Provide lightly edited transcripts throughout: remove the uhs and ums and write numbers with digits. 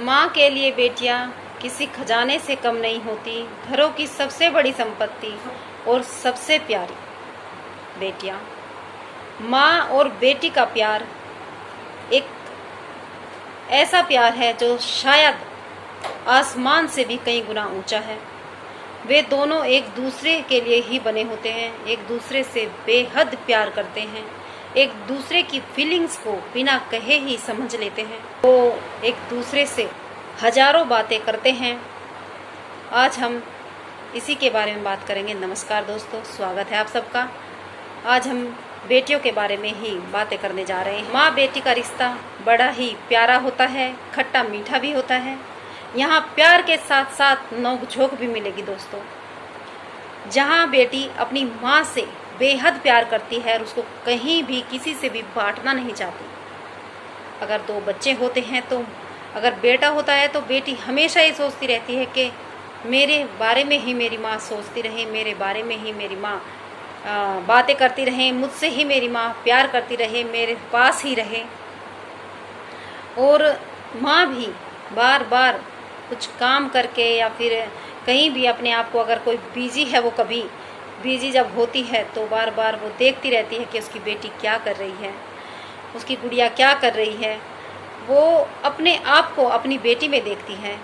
माँ के लिए बेटियाँ किसी खजाने से कम नहीं होती, घरों की सबसे बड़ी संपत्ति और सबसे प्यारी बेटियाँ। माँ और बेटी का प्यार एक ऐसा प्यार है जो शायद आसमान से भी कई गुना ऊंचा है। वे दोनों एक दूसरे के लिए ही बने होते हैं, एक दूसरे से बेहद प्यार करते हैं, एक दूसरे की फीलिंग्स को बिना कहे ही समझ लेते हैं। वो एक दूसरे से हजारों बातें करते हैं। आज हम इसी के बारे में बात करेंगे। नमस्कार दोस्तों, स्वागत है आप सबका। आज हम बेटियों के बारे में ही बातें करने जा रहे हैं। माँ बेटी का रिश्ता बड़ा ही प्यारा होता है, खट्टा मीठा भी होता है। यहाँ प्यार के साथ साथ नोक झोंक भी मिलेगी दोस्तों। जहाँ बेटी अपनी माँ से बेहद प्यार करती है और उसको कहीं भी किसी से भी बांटना नहीं चाहती। अगर दो बच्चे होते हैं तो अगर बेटा होता है तो बेटी हमेशा ये सोचती रहती है कि मेरे बारे में ही मेरी माँ सोचती रहे, मेरे बारे में ही मेरी माँ बातें करती रहे, मुझसे ही मेरी माँ प्यार करती रहे, मेरे पास ही रहे। और माँ भी बार बार कुछ काम करके या फिर कहीं भी अपने आप को, अगर कोई बिजी है, वो कभी बिजी जब होती है तो बार बार वो देखती रहती है कि उसकी बेटी क्या कर रही है, उसकी गुड़िया क्या कर रही है। वो अपने आप को अपनी बेटी में देखती है।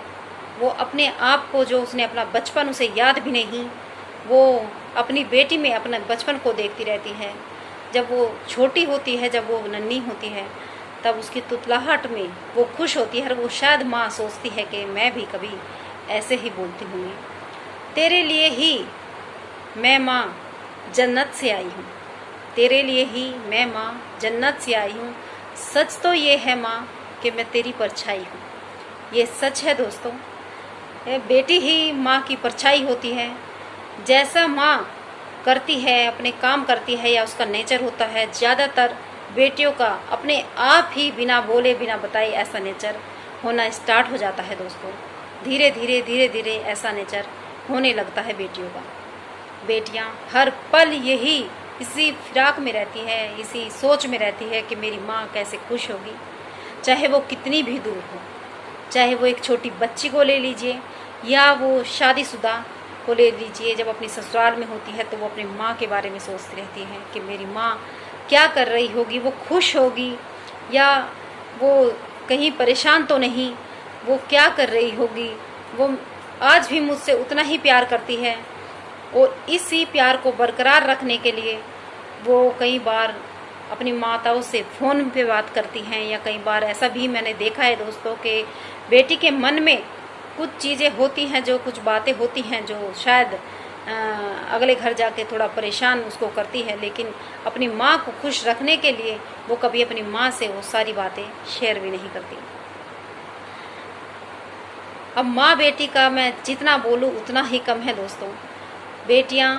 वो अपने आप को, जो उसने अपना बचपन उसे याद भी नहीं, वो अपनी बेटी में अपना बचपन को देखती रहती है। जब वो छोटी होती है, जब वो नन्ही होती है, तब उसकी तुतलाहट में वो खुश होती है और वो शायद माँ सोचती है कि मैं भी कभी ऐसे ही बोलती हूँ। तेरे लिए ही मैं माँ जन्नत से आई हूँ, तेरे लिए ही मैं माँ जन्नत से आई हूँ। सच तो ये है माँ कि मैं तेरी परछाई हूँ। ये सच है दोस्तों। बेटी ही माँ की परछाई होती है। जैसा माँ करती है, अपने काम करती है या उसका नेचर होता है, ज़्यादातर बेटियों का अपने आप ही बिना बोले बिना बताए ऐसा नेचर होना स्टार्ट हो जाता है दोस्तों। धीरे धीरे ऐसा नेचर होने लगता है बेटियों का। बेटियां हर पल यही इसी फिराक में रहती है, इसी सोच में रहती है कि मेरी माँ कैसे खुश होगी, चाहे वो कितनी भी दूर हो। चाहे वो एक छोटी बच्ची को ले लीजिए या वो शादीशुदा को ले लीजिए, जब अपनी ससुराल में होती है तो वो अपनी माँ के बारे में सोचती रहती है कि मेरी माँ क्या कर रही होगी, वो खुश होगी या वो कहीं परेशान तो नहीं, वो क्या कर रही होगी। वो आज भी मुझसे उतना ही प्यार करती है और इसी प्यार को बरकरार रखने के लिए वो कई बार अपनी माताओं से फ़ोन पे बात करती हैं। या कई बार ऐसा भी मैंने देखा है दोस्तों कि बेटी के मन में कुछ चीज़ें होती हैं, जो कुछ बातें होती हैं जो शायद अगले घर जाके थोड़ा परेशान उसको करती है, लेकिन अपनी माँ को खुश रखने के लिए वो कभी अपनी माँ से वो सारी बातें शेयर भी नहीं करती। अब माँ बेटी का मैं जितना बोलूँ उतना ही कम है दोस्तों। बेटियाँ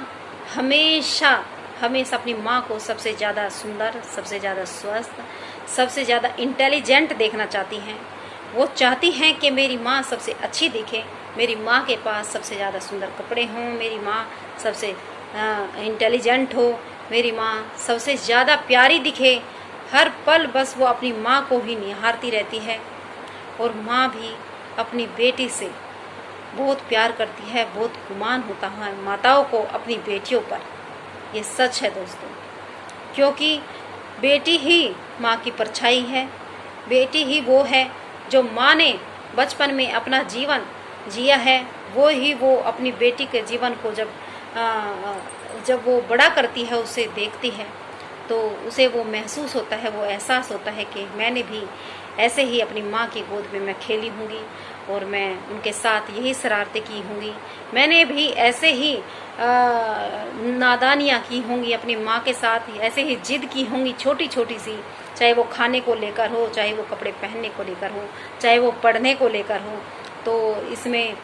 हमेशा अपनी माँ को सबसे ज़्यादा सुंदर, सबसे ज़्यादा स्वस्थ, सबसे ज़्यादा इंटेलिजेंट देखना चाहती हैं। वो चाहती हैं कि मेरी माँ सबसे अच्छी दिखे, मेरी माँ के पास सबसे ज़्यादा सुंदर कपड़े हों, मेरी माँ सबसे इंटेलिजेंट हो, मेरी माँ सबसे ज़्यादा प्यारी दिखे। हर पल बस वो अपनी माँ को ही निहारती रहती है। और माँ भी अपनी बेटी से बहुत प्यार करती है, बहुत गुमान होता है माताओं को अपनी बेटियों पर। ये सच है दोस्तों, क्योंकि बेटी ही माँ की परछाई है। बेटी ही वो है जो माँ ने बचपन में अपना जीवन जिया है, वो अपनी बेटी के जीवन को जब वो बड़ा करती है, उसे देखती है तो उसे वो महसूस होता है, वो एहसास होता है कि मैंने भी ऐसे ही अपनी माँ की गोद में मैं खेली होंगी और मैं उनके साथ यही शरारतें की होंगी, मैंने भी ऐसे ही नादानियाँ की होंगी अपनी माँ के साथ, ऐसे ही जिद की होंगी छोटी छोटी सी, चाहे वो खाने को लेकर हो, चाहे वो कपड़े पहनने को लेकर हो, चाहे वो पढ़ने को लेकर हो। तो इसमें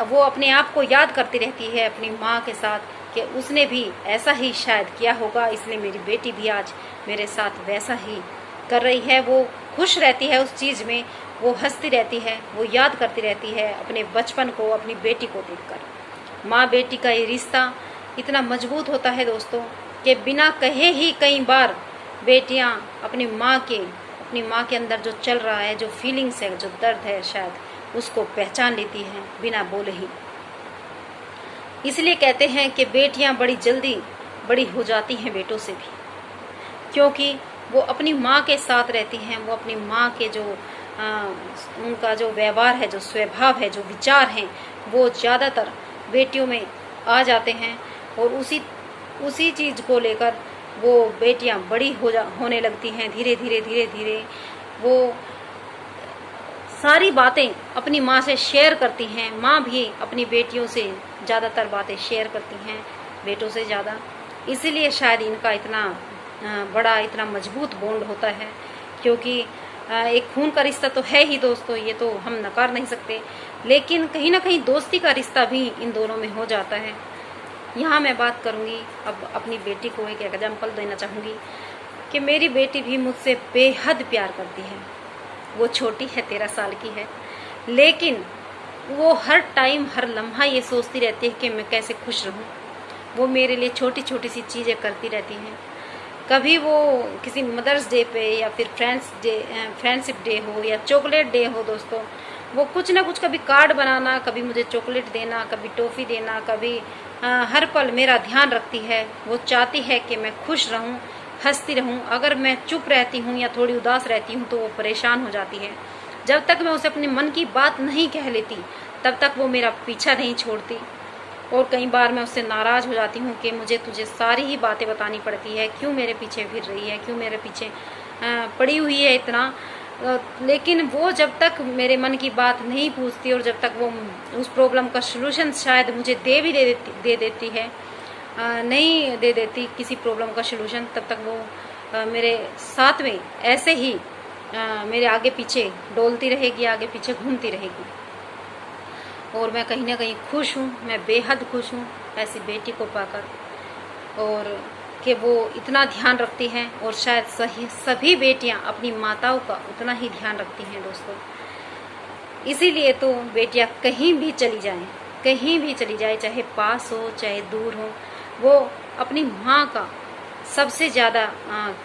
वो अपने आप को याद करती रहती है अपनी माँ के साथ कि उसने भी ऐसा ही शायद किया होगा, इसलिए मेरी बेटी भी आज मेरे साथ वैसा ही कर रही है। वो खुश रहती है उस चीज़ में, वो हंसती रहती है, वो याद करती रहती है अपने बचपन को, अपनी बेटी को देखकर। माँ बेटी का ये रिश्ता इतना मजबूत होता है दोस्तों कि बिना कहे ही कई बार बेटियाँ अपनी माँ के अपनी माँ के अंदर जो चल रहा है, जो फीलिंग्स है, जो दर्द है, शायद उसको पहचान लेती हैं बिना बोले ही। इसलिए कहते हैं कि बेटियां बड़ी जल्दी बड़ी हो जाती हैं बेटों से भी, क्योंकि वो अपनी माँ के साथ रहती हैं। वो अपनी माँ के जो उनका जो व्यवहार है, जो स्वभाव है, जो विचार हैं, वो ज़्यादातर बेटियों में आ जाते हैं। और उसी चीज़ को लेकर वो बेटियां बड़ी होने लगती हैं। धीरे धीरे वो सारी बातें अपनी माँ से शेयर करती हैं। माँ भी अपनी बेटियों से ज़्यादातर बातें शेयर करती हैं, बेटों से ज़्यादा। इसीलिए शायद इनका इतना बड़ा, इतना मजबूत बॉन्ड होता है, क्योंकि एक खून का रिश्ता तो है ही दोस्तों, ये तो हम नकार नहीं सकते। लेकिन कहीं ना कहीं दोस्ती का रिश्ता भी इन दोनों में हो जाता है। यहाँ मैं बात करूँगी अब अपनी बेटी को एक एग्जाम्पल देना चाहूँगी कि मेरी बेटी भी मुझसे बेहद प्यार करती है। वो छोटी है, 13 साल की है, लेकिन वो हर टाइम, हर लम्हा ये सोचती रहती है कि मैं कैसे खुश रहूं। वो मेरे लिए छोटी छोटी सी चीज़ें करती रहती हैं। कभी वो किसी मदर्स डे पे या फिर फ्रेंडशिप डे हो या चॉकलेट डे हो दोस्तों, वो कुछ ना कुछ, कभी कार्ड बनाना, कभी मुझे चॉकलेट देना, कभी टॉफ़ी देना, कभी हर पल मेरा ध्यान रखती है। वो चाहती है कि मैं खुश रहूं, हंसती रहूं। अगर मैं चुप रहती हूं या थोड़ी उदास रहती हूं तो वो परेशान हो जाती है। जब तक मैं उसे अपने मन की बात नहीं कह लेती तब तक वो मेरा पीछा नहीं छोड़ती। और कई बार मैं उससे नाराज़ हो जाती हूँ कि मुझे तुझे सारी ही बातें बतानी पड़ती है, क्यों मेरे पीछे फिर रही है, क्यों मेरे पीछे पड़ी हुई है इतना। लेकिन वो जब तक मेरे मन की बात नहीं पूछती और जब तक वो उस प्रॉब्लम का सलूशन शायद मुझे दे देती है, नहीं दे देती किसी प्रॉब्लम का सलूशन, तब तक वो मेरे साथ में ऐसे ही मेरे आगे पीछे डोलती रहेगी, आगे पीछे घूमती रहेगी। और मैं कहीं ना कहीं खुश हूँ, मैं बेहद खुश हूँ ऐसी बेटी को पाकर, और कि वो इतना ध्यान रखती हैं। और शायद सभी बेटियाँ अपनी माताओं का उतना ही ध्यान रखती हैं दोस्तों। इसीलिए तो बेटियाँ कहीं भी चली जाएं, कहीं भी चली जाए, चाहे पास हो चाहे दूर हो, वो अपनी माँ का सबसे ज़्यादा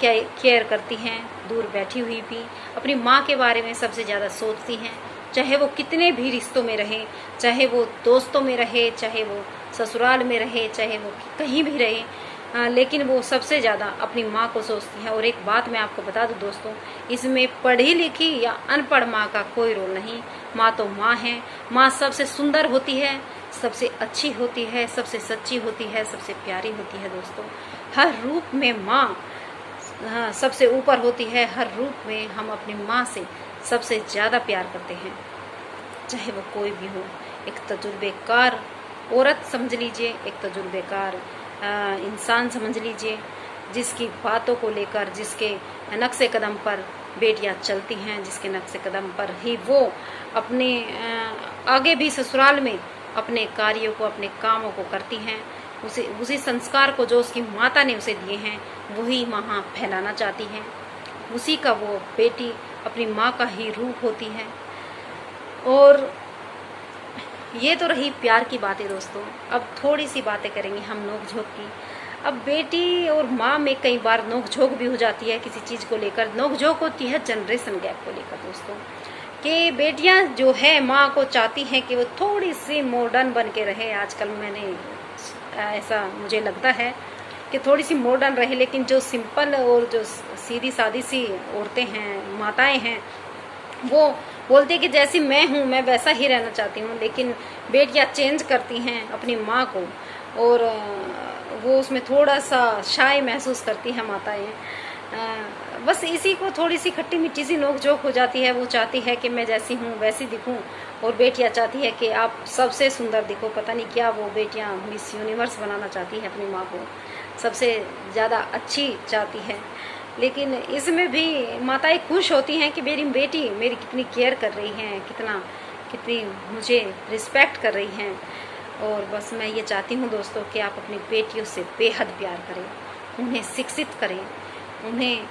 केयर करती हैं। दूर बैठी हुई भी अपनी माँ के बारे में सबसे ज़्यादा सोचती हैं, चाहे वो कितने भी रिश्तों में रहे, चाहे वो दोस्तों में रहे, चाहे वो ससुराल में रहे, चाहे वो कहीं भी रहे, लेकिन वो सबसे ज़्यादा अपनी माँ को सोचती हैं। और एक बात मैं आपको बता दूं दोस्तों, इसमें पढ़ी लिखी या अनपढ़ माँ का कोई रोल नहीं। माँ तो माँ है। माँ सबसे सुंदर होती है, सबसे अच्छी होती है, सबसे सच्ची होती है, सबसे प्यारी होती है दोस्तों। हर रूप में माँ सबसे ऊपर होती है। हर रूप में हम अपनी माँ से सबसे ज़्यादा प्यार करते हैं, चाहे वो कोई भी हो। एक तजुर्बेकार औरत समझ लीजिए, एक तजुर्बेकार इंसान समझ लीजिए, जिसकी बातों को लेकर, जिसके नक्शे कदम पर बेटियां चलती हैं, जिसके नक्शे कदम पर ही वो अपने आगे भी ससुराल में अपने कार्यों को, अपने कामों को करती हैं। उसी संस्कार को जो उसकी माता ने उसे दिए हैं वही वहाँ फैलाना चाहती हैं। उसी का वो बेटी अपनी माँ का ही रूप होती है। और ये तो रही प्यार की बातें दोस्तों। अब थोड़ी सी बातें करेंगे हम नोक झोंक की। अब बेटी और माँ में कई बार नोक झोंक भी हो जाती है किसी चीज़ को लेकर। नोक झोंक होती है जनरेशन गैप को लेकर दोस्तों, कि बेटियां जो है माँ को चाहती हैं कि वो थोड़ी सी मॉडर्न बन के रहे। आजकल मैंने ऐसा मुझे लगता है कि थोड़ी सी मॉडर्न रहे, लेकिन जो सिंपल और जो सीधी सादी सी औरतें हैं, माताएं हैं, वो बोलती है कि जैसी मैं हूँ मैं वैसा ही रहना चाहती हूँ। लेकिन बेटियाँ चेंज करती हैं अपनी माँ को, और वो उसमें थोड़ा सा शाय महसूस करती हैं माताएं। बस इसी को थोड़ी सी खट्टी मीठी सी नोक झोंक हो जाती है। वो चाहती है कि मैं जैसी हूँ वैसी दिखूँ, और बेटियाँ चाहती है कि आप सबसे सुंदर दिखो। पता नहीं क्या वो बेटियाँ मिस यूनिवर्स बनाना चाहती है, अपनी माँ को सबसे ज़्यादा अच्छी चाहती है। लेकिन इसमें भी माताएं खुश होती हैं कि मेरी बेटी मेरी कितनी केयर कर रही हैं, कितनी मुझे रिस्पेक्ट कर रही हैं। और बस मैं ये चाहती हूँ दोस्तों कि आप अपनी बेटियों से बेहद प्यार करें, उन्हें शिक्षित करें, उन्हें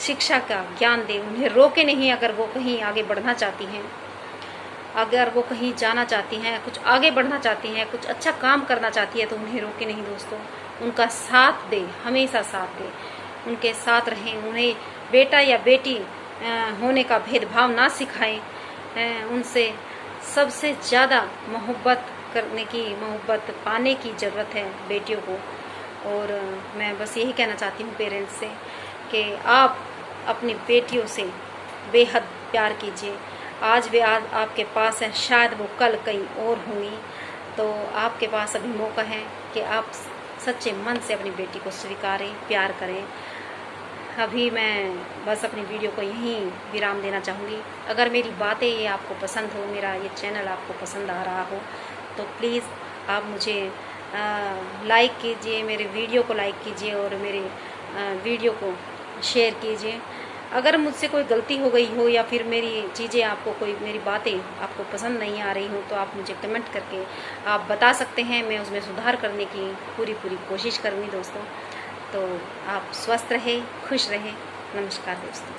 शिक्षा का ज्ञान दें, उन्हें रोके नहीं। अगर वो कहीं आगे बढ़ना चाहती हैं, अगर वो कहीं जाना चाहती हैं, कुछ आगे बढ़ना चाहती हैं, कुछ अच्छा काम करना चाहती है, तो उन्हें रोके नहीं दोस्तों। उनका साथ दें, हमेशा साथ दें, उनके साथ रहें। उन्हें बेटा या बेटी होने का भेदभाव ना सिखाएं। उनसे सबसे ज़्यादा मोहब्बत करने की, मोहब्बत पाने की ज़रूरत है बेटियों को। और मैं बस यही कहना चाहती हूँ पेरेंट्स से कि आप अपनी बेटियों से बेहद प्यार कीजिए। आज वे आज आपके पास हैं, शायद वो कल कहीं और होंगी, तो आपके पास अभी मौका है कि आप सच्चे मन से अपनी बेटी को स्वीकारें, प्यार करें। अभी मैं बस अपनी वीडियो को यहीं विराम देना चाहूँगी। अगर मेरी बातें ये आपको पसंद हो, मेरा ये चैनल आपको पसंद आ रहा हो, तो प्लीज़ आप मुझे लाइक कीजिए, मेरे वीडियो को लाइक कीजिए और मेरे वीडियो को शेयर कीजिए। अगर मुझसे कोई गलती हो गई हो या फिर मेरी चीज़ें आपको, कोई मेरी बातें आपको पसंद नहीं आ रही हो, तो आप मुझे कमेंट करके आप बता सकते हैं। मैं उसमें सुधार करने की पूरी कोशिश करूँगी दोस्तों। तो आप स्वस्थ रहें, खुश रहें। नमस्कार दोस्तों।